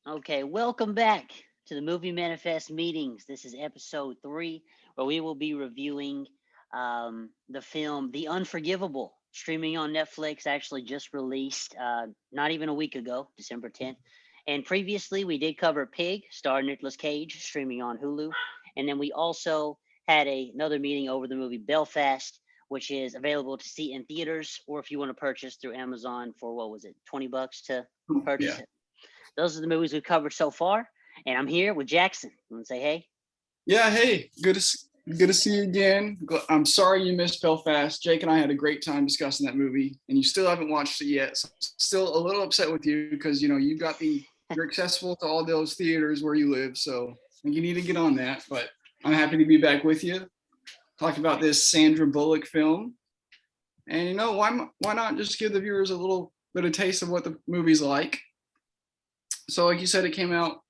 Okay, welcome back to the Movie Manifest meetings. This is episode 3, where we will be reviewing the film The Unforgivable, streaming on Netflix, actually just released not even a week ago, December 10th. And previously, we did cover Pig, starring Nicolas Cage, streaming on Hulu. And then we also had another meeting over the movie Belfast, which is available to see in theaters, or if you want to purchase through Amazon for what was it, $20 to purchase Yeah. it. Those are the movies we've covered so far. And I'm here with Jackson. I'm gonna say hey. Yeah. Hey, good to see you again. I'm sorry you missed Belfast. Jake and I had a great time discussing that movie, and you still haven't watched it yet. So I'm still a little upset with you because you got you're accessible to all those theaters where you live. So I think you need to get on that. But I'm happy to be back with you. Talk about this Sandra Bullock film, and why not just give the viewers a little bit of taste of what the movie's like. So, like you said, it came out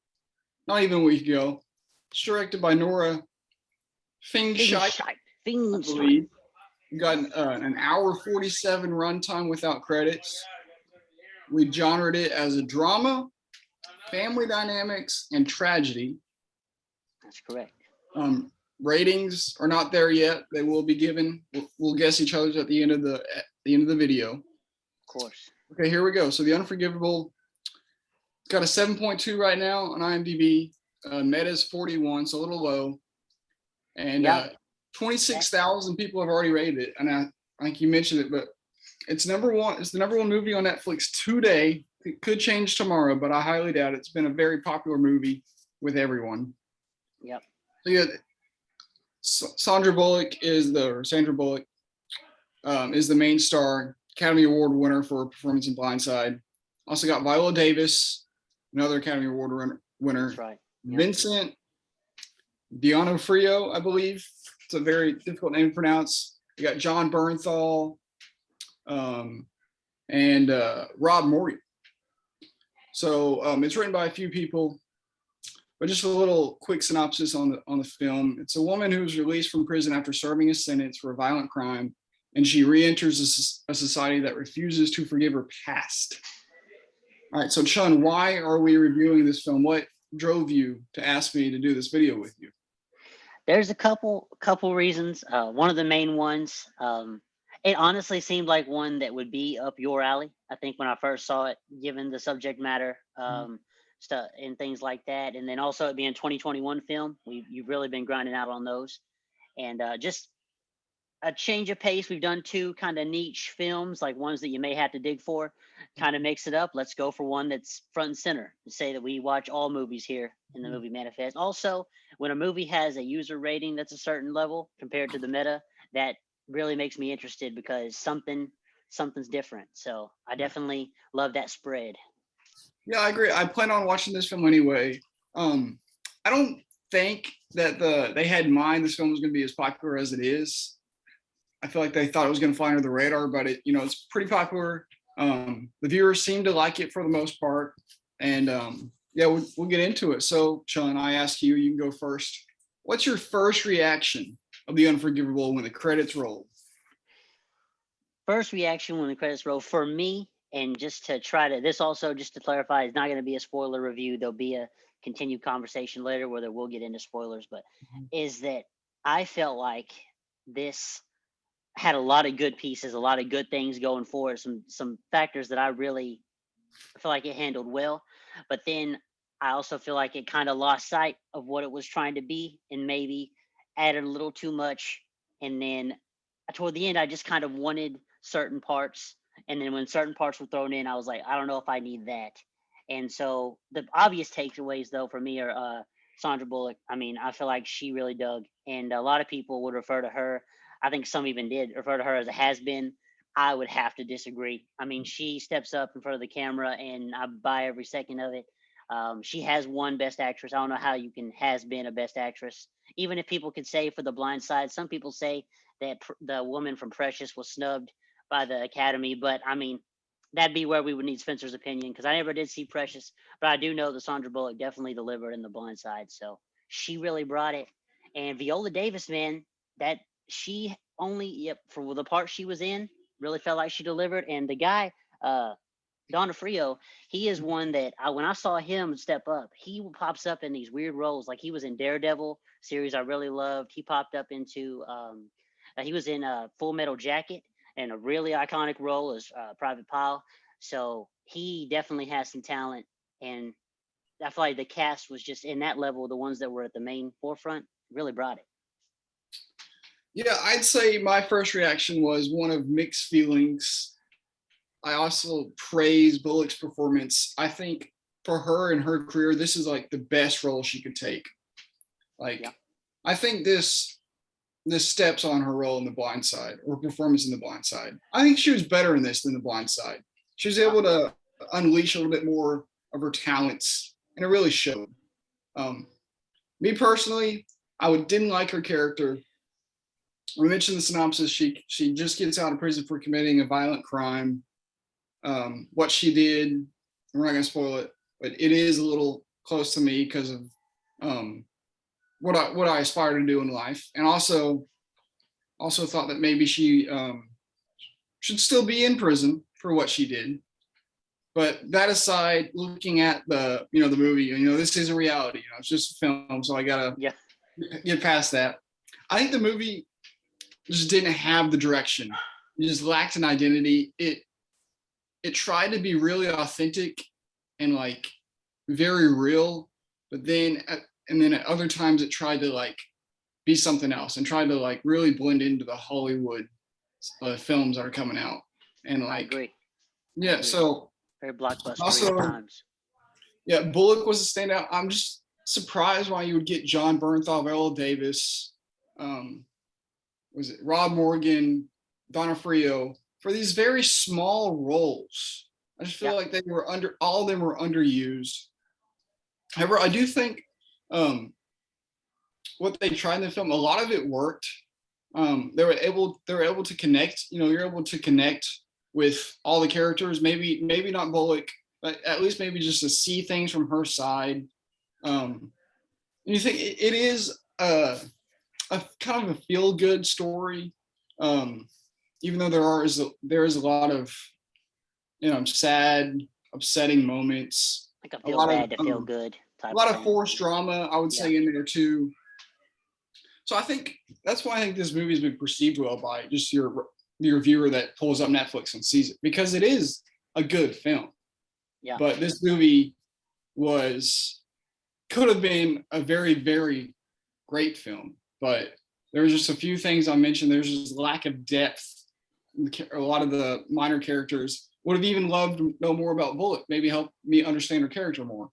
not even a week ago. It's directed by Nora Fingshite, Fingshite. I Fingshite. believe. We got an hour 47 runtime without credits. We genred it as a drama, family dynamics, and tragedy. That's correct. Ratings are not there yet. They will be given. We'll guess each other's at the end of the video. Of course. Okay, here we go. So, The Unforgivable got a 7.2 right now on IMDb. Meta's 41, so a little low. And Yep. 26,000 people have already rated it. And I think you mentioned it, but it's number one. It's the number one movie on Netflix today. It could change tomorrow, but I highly doubt it. It's been a very popular movie with everyone. Yep. So yeah, Sandra Bullock is the main star, Academy Award winner for her performance in Blindside. Also got Viola Davis, another Academy Award winner. That's right. Yep. Vincent D'Onofrio, I believe. It's a very difficult name to pronounce. You got John Bernthal and Rob Morgan. So it's written by a few people, but just a little quick synopsis on the film. It's a woman who was released from prison after serving a sentence for a violent crime, and she re-enters a society that refuses to forgive her past. All right, so Chun, why are we reviewing this film? What drove you to ask me to do this video with you? There's a couple reasons. One of the main ones, it honestly seemed like one that would be up your alley. I think when I first saw it, given the subject matter, stuff and things like that, and then also it being 2021 film, you've really been grinding out on those, and just a change of pace. We've done two kind of niche films, like ones that you may have to dig for. Kind of mix it up. Let's go for one that's front and center. Say that we watch all movies here in the Movie Manifest. Also, when a movie has a user rating that's a certain level compared to the meta, that really makes me interested because something's different. So I definitely love that spread. Yeah, I agree. I plan on watching this film anyway. I don't think that they had in mind this film was going to be as popular as it is. I feel like they thought it was going to fly under the radar, but it's pretty popular. The viewers seem to like it for the most part, and yeah, we'll get into it. So, Chun, I ask you, you can go first. What's your first reaction of The Unforgivable when the credits roll? First reaction when the credits roll for me, and just to try to, this also just to clarify, is not going to be a spoiler review. There'll be a continued conversation later where we'll get into spoilers, but is that I felt like this had a lot of good pieces, a lot of good things going for it, some factors that I really feel like it handled well. But then I also feel like it kind of lost sight of what it was trying to be and maybe added a little too much. And then toward the end, I just kind of wanted certain parts. And then when certain parts were thrown in, I was like, I don't know if I need that. And so the obvious takeaways, though, for me are Sandra Bullock. I mean, I feel like she really dug. And a lot of people would refer to her, I think some even did refer to her as a has been. I would have to disagree. I mean, she steps up in front of the camera and I buy every second of it. She has won Best Actress. I don't know how you can has been a Best Actress. Even if people could say for The Blind Side, some people say that the woman from Precious was snubbed by the Academy. But I mean, that'd be where we would need Spencer's opinion because I never did see Precious, but I do know that Sandra Bullock definitely delivered in The Blind Side. So she really brought it. And Viola Davis, man, that she only, yep, for the part she was in, really felt like she delivered. And the guy, Donofrio, he is one that when I saw him step up, he pops up in these weird roles. Like he was in Daredevil series I really loved. He popped up into he was in Full Metal Jacket and a really iconic role as Private Pile. So he definitely has some talent, and I feel like the cast was just in that level. The ones that were at the main forefront really brought it. Yeah, I'd say my first reaction was one of mixed feelings. I also praise Bullock's performance. I think for her in her career, this is like the best role she could take. Yeah, Like, I think this steps on her role in The Blind Side or performance in The Blind Side. I think she was better in this than The Blind Side. She was wow, able to unleash a little bit more of her talents, and it really showed. Um, Me personally, didn't like her character. We mentioned the synopsis. She just gets out of prison for committing a violent crime. What she did, we're not going to spoil it, but it is a little close to me because of um, what I aspire to do in life, and also thought that maybe she should still be in prison for what she did. But that aside, looking at the movie, this is a reality. It's just a film, so I gotta yeah, get past that. I think the movie just didn't have the direction. It just lacked an identity. It tried to be really authentic and like very real, but then at other times it tried to like be something else and tried to like really blend into the Hollywood films that are coming out. And I like, agree. I yeah, agree. so Very blockbustery at also, times. yeah, Bullock was a standout. I'm just surprised why you would get John Bernthal, Viola Davis, um, was it Rob Morgan, Donofrio for these very small roles. I just Yeah, feel like all of them were underused. However, I do think um, what they tried in the film, a lot of it worked. They were able to connect. You're able to connect with all the characters. Maybe not Bullock, but at least maybe just to see things from her side. And you think it is a kind of a feel good story, um, even though there is a lot of sad, upsetting moments, like a a feel lot of bad to feel good a type of lot of thing. forced drama, I would Yeah, say, in there too. So I think that's why I think this movie has been perceived well by just your viewer that pulls up Netflix and sees it, because it is a good film. yeah, But this movie was could have been a very, very great film, but there's just a few things I mentioned. There's just lack of depth. A lot of the minor characters would have even loved to know more about Bullock, maybe help me understand her character more.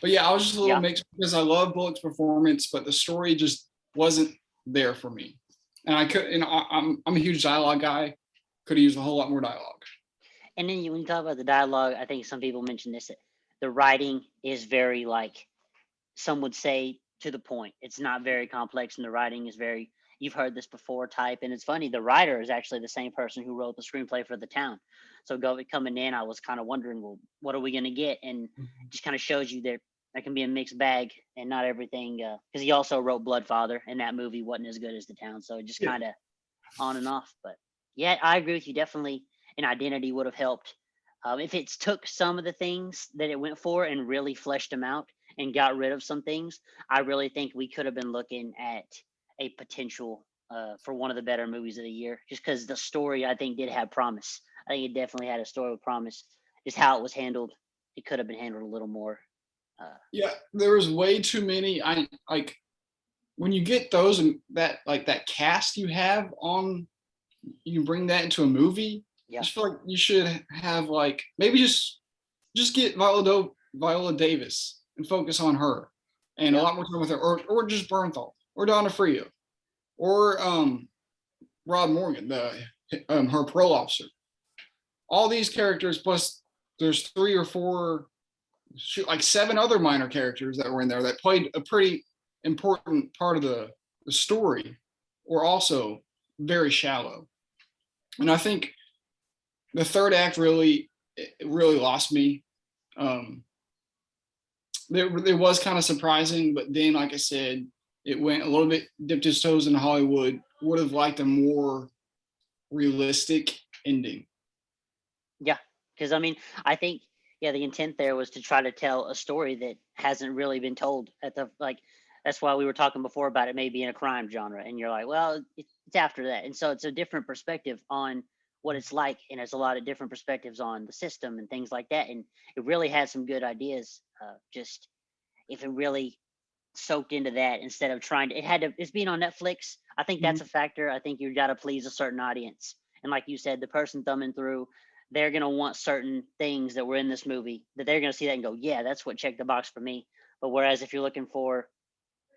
But yeah, I was just a little yeah. mixed because I love Bullock's performance, but the story just wasn't there for me. And I could, I'm a huge dialogue guy. Could have used a whole lot more dialogue. And then when you talk about the dialogue, I think some people mention this. The writing is very like some would say to the point. It's not very complex, and the writing is very you've heard this before type. And it's funny, the writer is actually the same person who wrote the screenplay for The Town. So coming in, I was kind of wondering, well, what are we going to get? And just kind of shows you that can be a mixed bag and not everything. Because he also wrote Bloodfather, and that movie wasn't as good as The Town. So it just Yeah, kind of on and off. But yeah, I agree with you. Definitely an identity would have helped. If it took some of the things that it went for and really fleshed them out and got rid of some things, I really think we could have been looking at a potential for one of the better movies of the year. Just because the story, I think, did have promise. I think it definitely had a story with promise. Just how it was handled, it could have been handled a little more. Uh, yeah. There was way too many. I like when you get those and that like that cast you have on, you bring that into a movie. I yeah, just feel like you should have like maybe just get Viola Davis and focus on her, and a yeah, lot more time with her, or just Bernthal or Donna Frio or Rod Morgan, the her parole officer. All these characters plus there's three or four, like seven other minor characters that were in there that played a pretty important part of the story, were also very shallow. And I think the third act really lost me. Um, it was kind of surprising, but then, like I said, it went a little bit dipped its toes in Hollywood. Would have liked a more realistic ending. yeah. Because I mean, I think yeah, the intent there was to try to tell a story that hasn't really been told at the like. That's why we were talking before about it maybe in a crime genre, and you're like, well, it's after that, and so it's a different perspective on what it's like, and there's a lot of different perspectives on the system and things like that, and it really has some good ideas. Just if it really soaked into that instead of trying to, it had to, it's being on Netflix. I think Mhm. that's a factor. I think you got to please a certain audience. And like you said, the person thumbing through, they're going to want certain things that were in this movie that they're going to see that and go, yeah, that's what checked the box for me. But whereas if you're looking for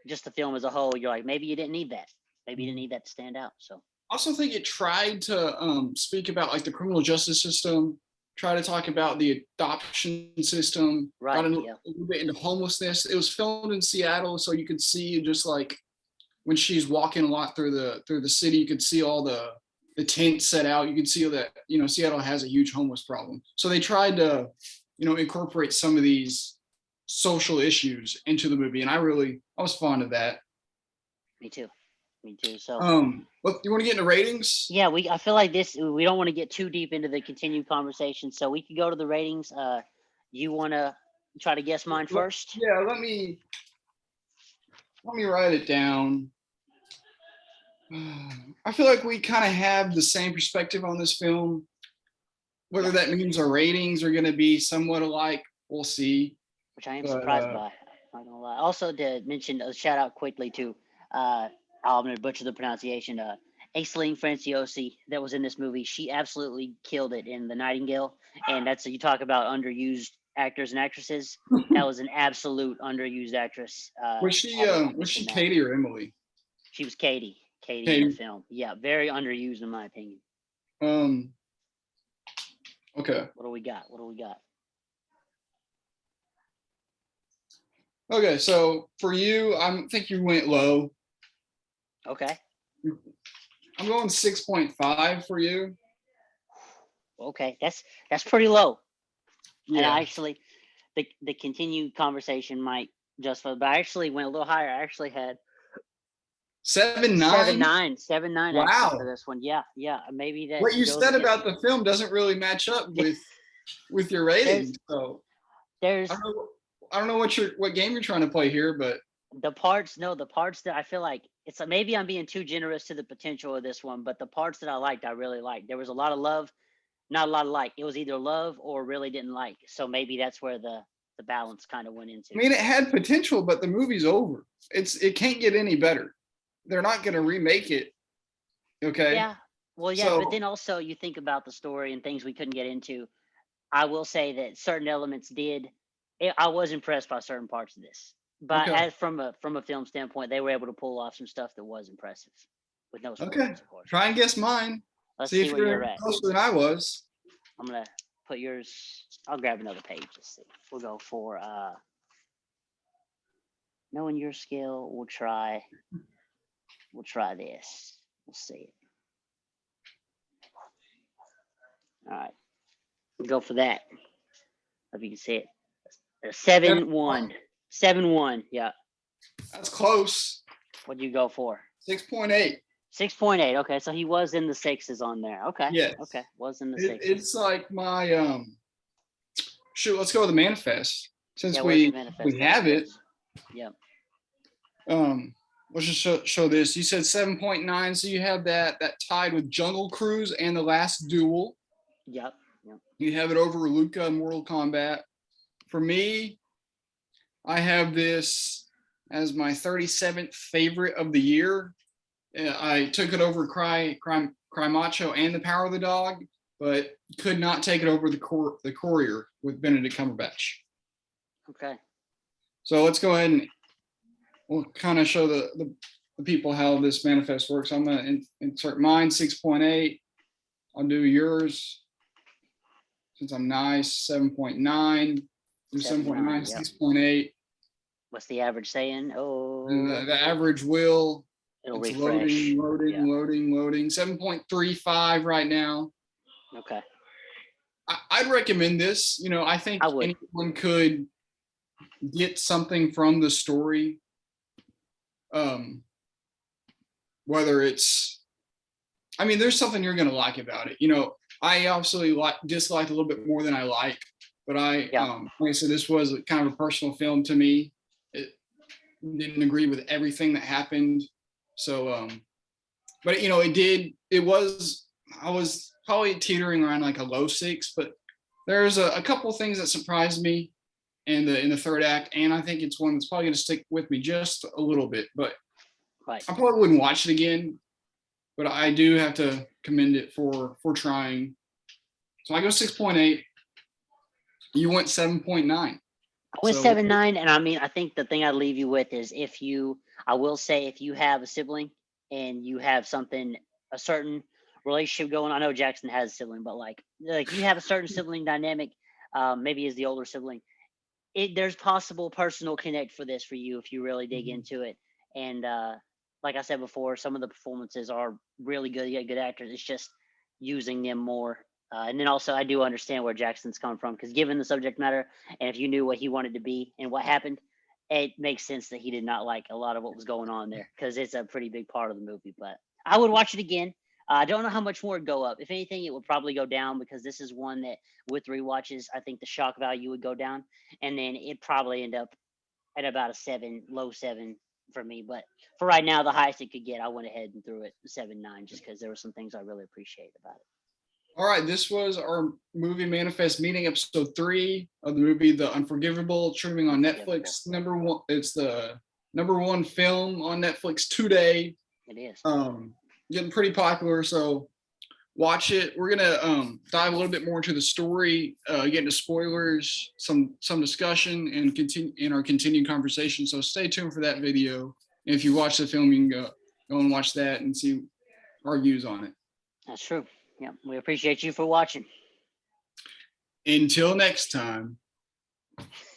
just the film as a whole, you're like, maybe you didn't need that. Maybe you didn't Mhm. need that to stand out. So, I also think it tried to speak about like the criminal justice system, try to talk about the adoption system, got right. a Yeah. little bit into homelessness. It was filmed in Seattle, so you could see just like when she's walking a lot through the city, you could see all the tents set out. You could see that Seattle has a huge homeless problem. So they tried to incorporate some of these social issues into the movie, and I was fond of that. Me too. Me too. So, Look, you want to get into ratings? yeah, I feel like this, we don't want to get too deep into the continued conversation. So we could go to the ratings. You want to try to guess mine first? Yeah, let me write it down. I feel like we kind of have the same perspective on this film. Whether Yeah, that means our ratings are going to be somewhat alike, we'll see. which I am But surprised by. I'm not gonna lie. Also, to mention a shout out quickly to, I'm gonna butcher the pronunciation. Aislinn Franciosi that was in this movie. She absolutely killed it in The Nightingale, and that's you talk about underused actors and actresses. That was an absolute underused actress. I would was mention she that. Katie or Emily? She was Katie. Katie in the Katie. film. Yeah, very underused in my opinion. Um. Okay. What do we got? What do we got? Okay. So for you, I think you went low. Okay. I'm going 6.5 for you. Okay. That's pretty low. And I Yeah. actually the continued conversation might justify, but I actually went a little higher. I actually had 7.9. 7.9 actually for Wow. this one. Yeah, yeah. Maybe that What you goes said against about me. the film doesn't really match up with your there's rating. So I there's don't know. I don't know what game you're trying to play here, but the parts, no, the parts that I feel like it's maybe I'm being too generous to the potential of this one, but the parts that I liked, I really liked. There was a lot of love, not a lot of like. It was either love or really didn't like. So maybe that's where the balance kind of went into. I mean, it had potential, but the movie's over. It can't get any better. They're not going to remake it. Okay, Yeah. Well, yeah, but so then also you think about the story and things we couldn't get into. I will say that certain elements did. I was impressed by certain parts of this, but okay, as from a film standpoint, they were able to pull off some stuff that was impressive, with no okay. spoilers, of course. Try and guess mine. Let's See see if where you're you're at. closer than I was. I'm gonna put yours. I'll grab another page. Let's see. We'll go for knowing your skill. We'll try. We'll try this. We'll see it. All right. We'll go for that. If you can see it. 7-1. 7-1. Yeah. That's close. What'd you go for? 6.8. 6.8. Okay, so he was in the sixes on there. Okay. Yes. Okay. Was in the sixes. It's like my shoot. Let's go with the manifest Yeah, since where's the we manifest at? have it. Yep. Let's just show this. You said 7.9, so you have that tied with Jungle Cruise and The Last Duel. Yep. Yep. You have it over Luca and Mortal Kombat. For me, I have this as my 37th favorite of the year. I took it over Cry Macho and The Power of the Dog, but could not take it over the Courier with Benedict Cumberbatch. Okay. So let's go ahead and we'll kind of show the people how this manifest works. I'm going to insert mine 6.8. I'll do yours since I'm nice 7.9. Do 7.9, Yep. 6.8. What's the average saying? Oh, The average will. it'll It's refresh. loading. 7.35 right now. Okay. I'd recommend this. I think I would. anyone could get something from the story. Whether it's, I mean, there's something you're going to like about it. I absolutely disliked a little bit more than I like, but Yeah, like I said, this was kind of a personal film to me. It didn't agree with everything that happened, so but you know, it was, I was probably teetering around like a low 6, but there's a couple things that surprised me in the third act, and I think it's one that's probably going to stick with me just a little bit. But right. I probably wouldn't watch it again, but I do have to commend it for trying. So I go 6.8. You went 7.9. I went So 7-9, and I mean, I think the thing I'd leave you with is if you, I will say, if you have a sibling and you have something, a certain relationship going, I know Jackson has a sibling, but like you have a certain sibling dynamic, maybe as the older sibling, there's possible personal connect for this for you if you really dig into it. And like I said before, some of the performances are really good. You get good actors. It's just using them more. And then also, I do understand where Jackson's come from because given the subject matter, and if you knew what he wanted to be and what happened, it makes sense that he did not like a lot of what was going on there because it's a pretty big part of the movie. But I would watch it again. I don't know how much more it'd go up. If anything, it would probably go down because this is one that, with rewatches, I think the shock value would go down, and then it probably end up at about a 7, low 7 for me. But for right now, the highest it could get, I went ahead and threw it 7-9 just because there were some things I really appreciate about it. all right, this was our movie manifest meeting, episode 3 of the movie The Unforgivable, streaming on Unforgivable. Netflix. Number one, it's the number one film on Netflix today. It is. Getting pretty popular, so watch it. We're gonna dive a little bit more into the story, get into spoilers, some discussion, and continue in our continued conversation. So stay tuned for that video. And if you watch the film, you can go and watch that and see our views on it. That's true. Yeah, we appreciate you for watching. Until next time.